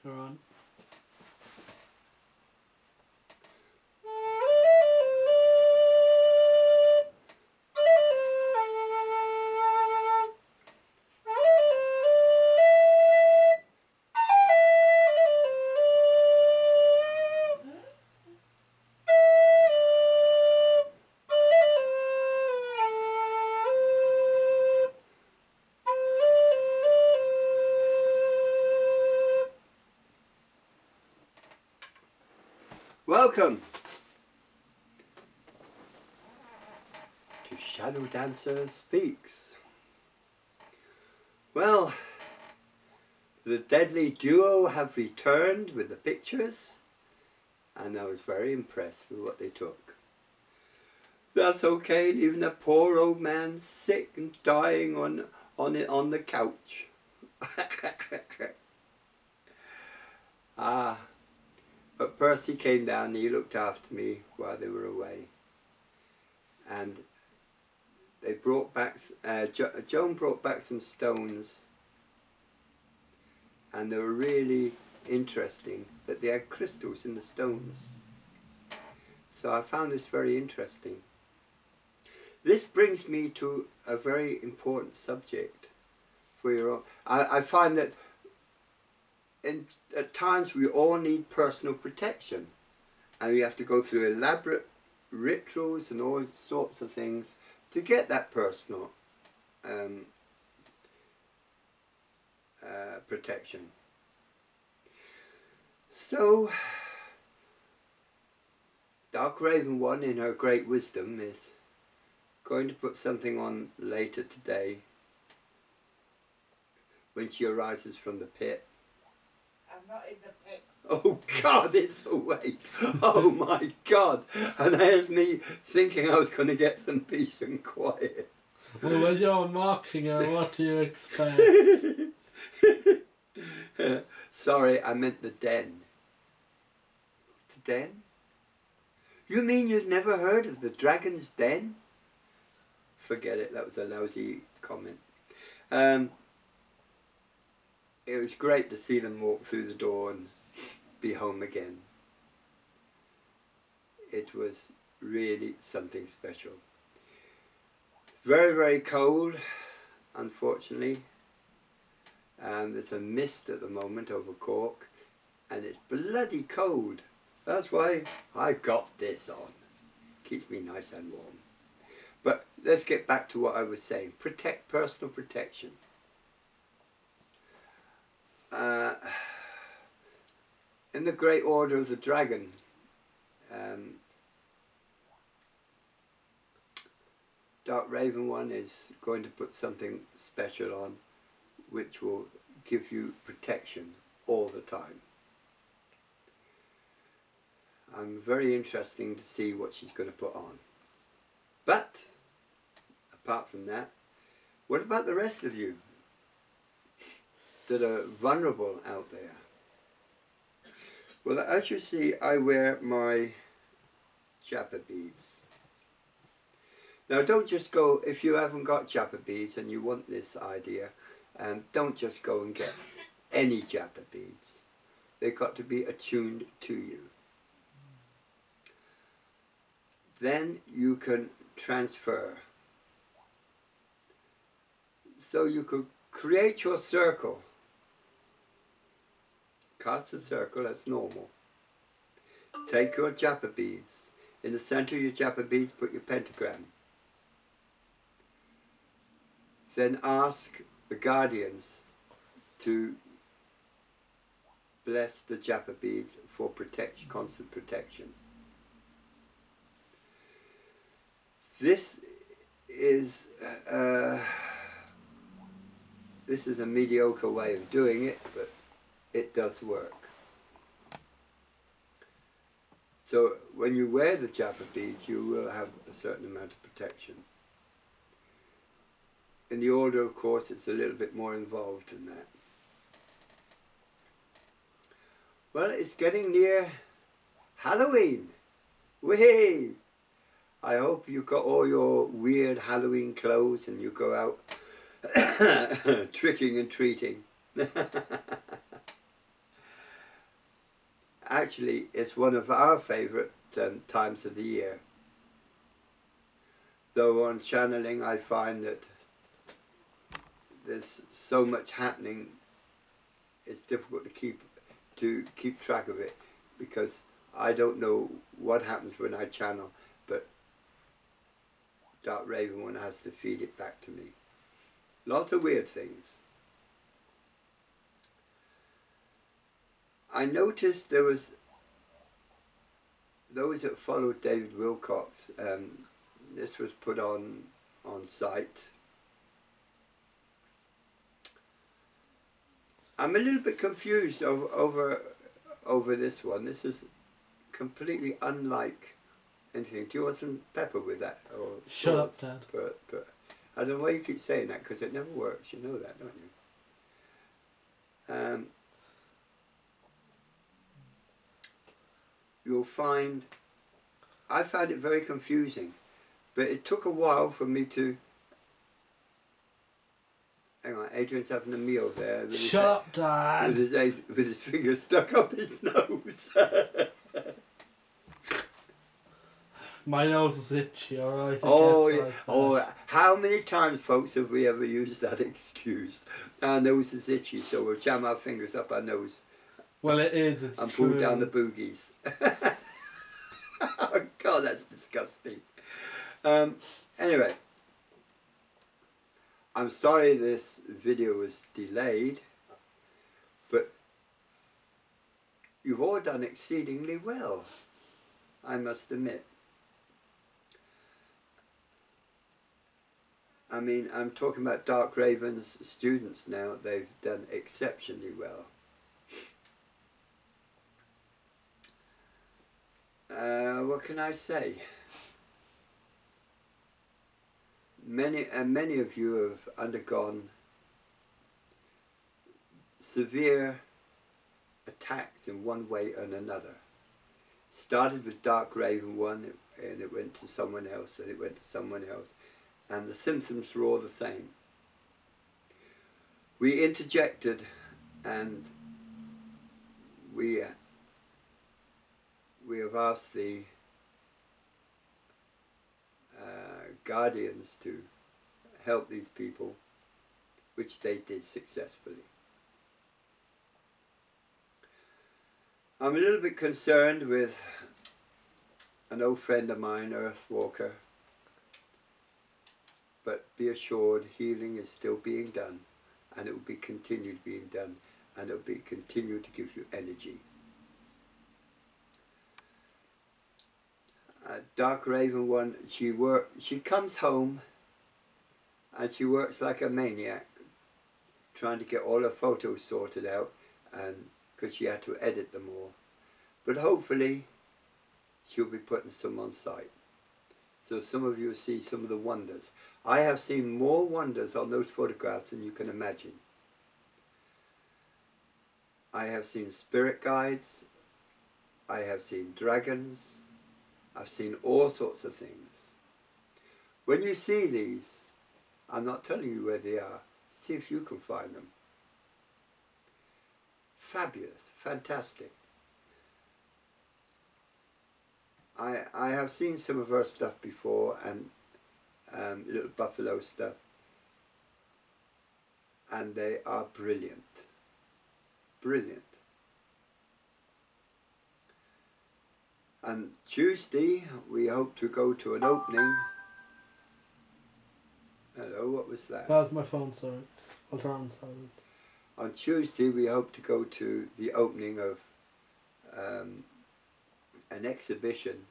marker on. Welcome to Shadow Dancer Speaks. Well, the deadly duo have returned with the pictures, and I was very impressed with what they took. That's okay, leaving a poor old man sick and dying on the couch. But Percy came down and he looked after me while they were away. And they brought back, Joan brought back some stones, and they were really interesting, but they had crystals in the stones. So I found this very interesting. This brings me to a very important subject for your own. I find that at times we all need personal protection, and we have to go through elaborate rituals and all sorts of things to get that personal protection. So Dark Raven One, in her great wisdom, is going to put something on later today when she arises from the pit. I'm not in the pit. Oh God, it's awake. Oh my God. And there's me thinking I was going to get some peace and quiet. Well, when you're marking her, what do you expect? Sorry, I meant the den. The den? You mean you've never heard of the Dragon's Den? Forget it, that was a lousy comment. It was great to see them walk through the door and be home again. It was really something special. Very, very cold, unfortunately. There's a mist at the moment over Cork, and it's bloody cold. That's why I've got this on. Keeps me nice and warm. But let's get back to what I was saying. Personal protection. In the Great Order of the Dragon, Dark Raven One is going to put something special on which will give you protection all the time. I'm very interested to see what she's going to put on. But apart from that, what about the rest of you that are vulnerable out there? Well, as you see, I wear my Japa beads. Now, don't just go, if you haven't got Japa beads and you want this idea, don't just go and get any Japa beads. They've got to be attuned to you. Then you can transfer. So you could create your circle. Cast a circle, that's normal. Take your Japa beads. In the center of your Japa beads, put your pentagram. Then ask the guardians to bless the Japa beads for constant protection. This is a mediocre way of doing it, but it does work. So when you wear the Japa beads, you will have a certain amount of protection. In the order, of course, it's a little bit more involved than that. Well, it's getting near Halloween. Whee! I hope you got all your weird Halloween clothes and you go out tricking and treating. actually, it's one of our favourite times of the year. Though on channeling I find that there's so much happening, it's difficult to keep track of it, because I don't know what happens when I channel, but Dark Raven One has to feed it back to me. Lots of weird things. I noticed there was those that followed David Wilcox. This was put on site. I'm a little bit confused over this one. This is completely unlike anything. Do you want some pepper with that? Or Shut sauce? up, Dad. But I don't know why you keep saying that, because it never works. You know that, don't you? You'll find, I found it very confusing, but it took a while for me to. Hang on, Adrian's having a meal there. Shut up, Dad. With his finger stuck up his nose. My nose is itchy, alright? How many times, folks, have we ever used that excuse? Our nose is itchy, so we'll jam our fingers up our nose. Well, it's and true. pull down the boogies. Oh, God, that's disgusting. Anyway, I'm sorry this video was delayed, but you've all done exceedingly well, I must admit. I mean, I'm talking about Dark Raven's students now. They've done exceptionally well. What can I say? Many of you have undergone severe attacks in one way and another. Started with Dark Raven One, and it went to someone else, and it went to someone else, and the symptoms were all the same. We interjected, and we have asked the guardians to help these people, which they did successfully. I'm a little bit concerned with an old friend of mine, Earthwalker, but be assured healing is still being done, and it will be continued being done, and it will be continued to give you energy. Dark Raven One, she comes home and she works like a maniac, trying to get all her photos sorted out, and because she had to edit them all. But hopefully she'll be putting some on site, so some of you will see some of the wonders. I have seen more wonders on those photographs than you can imagine. I have seen spirit guides, I have seen dragons, I've seen all sorts of things. When you see these, I'm not telling you where they are, see if you can find them. Fabulous, fantastic. I have seen some of her stuff before, and little buffalo stuff, and they are brilliant. Brilliant. And Tuesday we hope to go to an opening. Hello, what was that? That was my phone, sorry. I'll turn on silent. On Tuesday we hope to go to the opening of an exhibition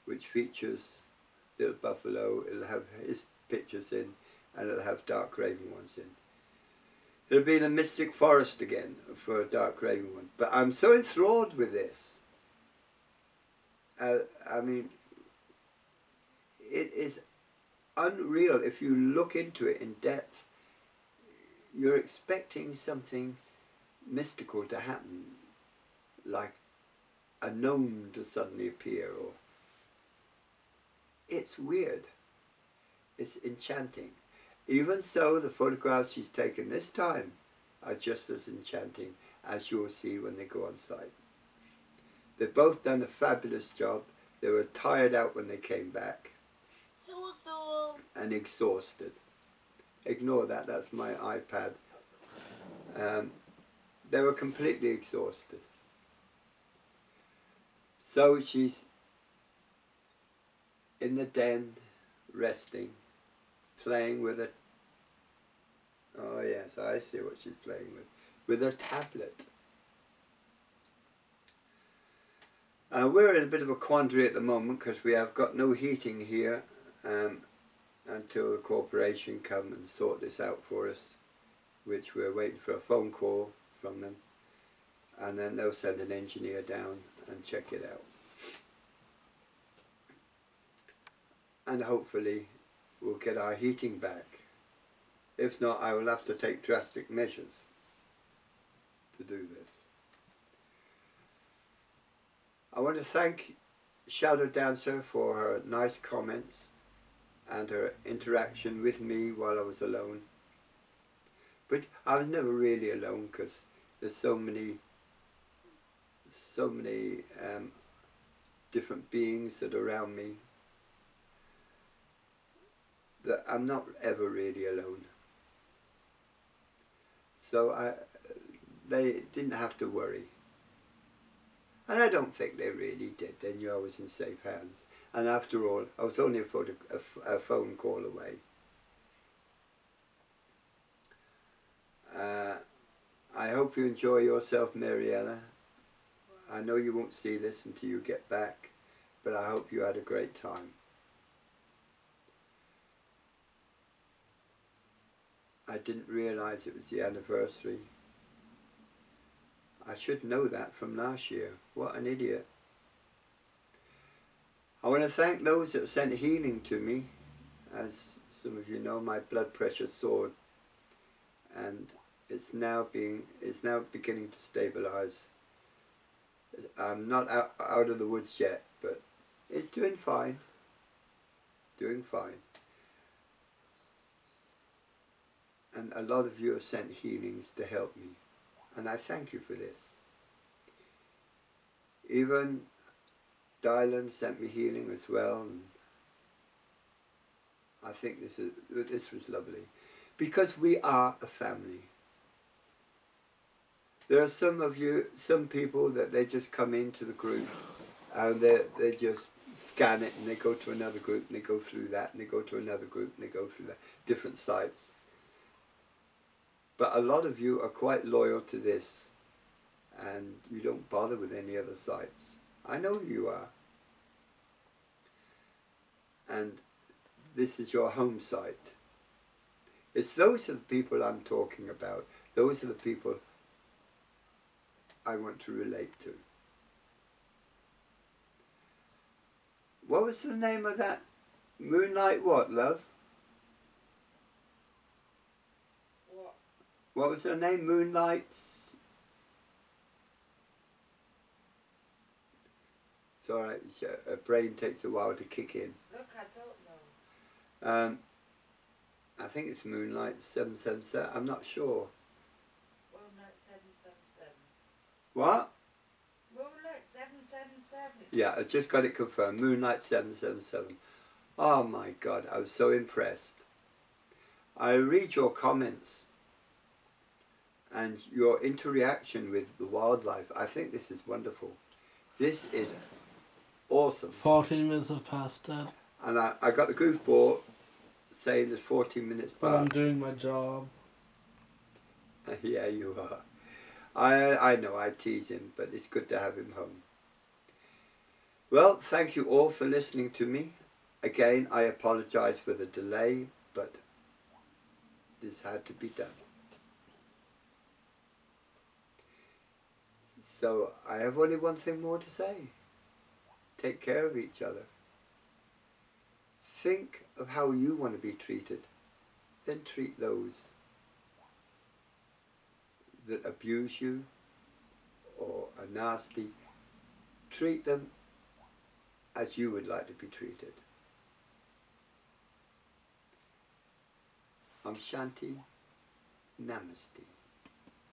which features Little Buffalo. It'll have his pictures in, and it'll have Dark Raven Ones in. It'll be in the Mystic Forest again for a Dark Raven One. But I'm so enthralled with this. I mean, it is unreal. If you look into it in depth, you're expecting something mystical to happen, like a gnome to suddenly appear, or it's weird. It's enchanting. Even so, the photographs she's taken this time are just as enchanting as you'll see when they go on site. They've both done a fabulous job. They were tired out when they came back So. and exhausted. Ignore that, that's my iPad. They were completely exhausted. So she's in the den, resting, playing with a, oh yes, I see what she's playing with a tablet. We're in a bit of a quandary at the moment because we have got no heating here until the corporation come and sort this out for us, which we're waiting for a phone call from them, and then they'll send an engineer down and check it out. And hopefully we'll get our heating back. If not, I will have to take drastic measures to do this. I want to thank Shadow Dancer for her nice comments and her interaction with me while I was alone. But I was never really alone because there's so many different beings that are around me that I'm not ever really alone. So they didn't have to worry. And I don't think they really did. They knew I was in safe hands. And after all, I was only a phone call away. I hope you enjoy yourself, Mariella. I know you won't see this until you get back, but I hope you had a great time. I didn't realise it was the anniversary. I should know that from last year. What an idiot. I want to thank those that sent healing to me. As some of you know, my blood pressure soared and it's now beginning to stabilise. I'm not out of the woods yet, but it's doing fine. Doing fine. And a lot of you have sent healings to help me. And I thank you for this. Even Dylan sent me healing as well. And I think this was lovely. Because we are a family. There are some people that they just come into the group and they just scan it and they go to another group and they go through that and they go to another group and they go through that, different sites. But a lot of you are quite loyal to this and you don't bother with any other sites. I know you are. And this is your home site. It's those are the people I'm talking about. Those are the people I want to relate to. What was the name of that? Moonlight what, love? What was her name? Moonlight's... It's alright, her brain takes a while to kick in. Look, I don't know. I think it's Moonlight 777, I'm not sure. Moonlight 777. What? Moonlight 777. Yeah, I just got it confirmed, Moonlight 777. Oh my God, I was so impressed. I read your comments and your interaction with the wildlife. I think this is wonderful. This is awesome. 14 minutes have passed, Dad. And I got the goofball saying there's 14 minutes past. But I'm doing my job. Yeah, you are. I know I tease him, but it's good to have him home. Well, thank you all for listening to me. Again, I apologise for the delay, but this had to be done. So I have only one thing more to say. Take care of each other. Think of how you want to be treated. Then treat those that abuse you or are nasty. Treat them as you would like to be treated. Om Shanti, Namaste.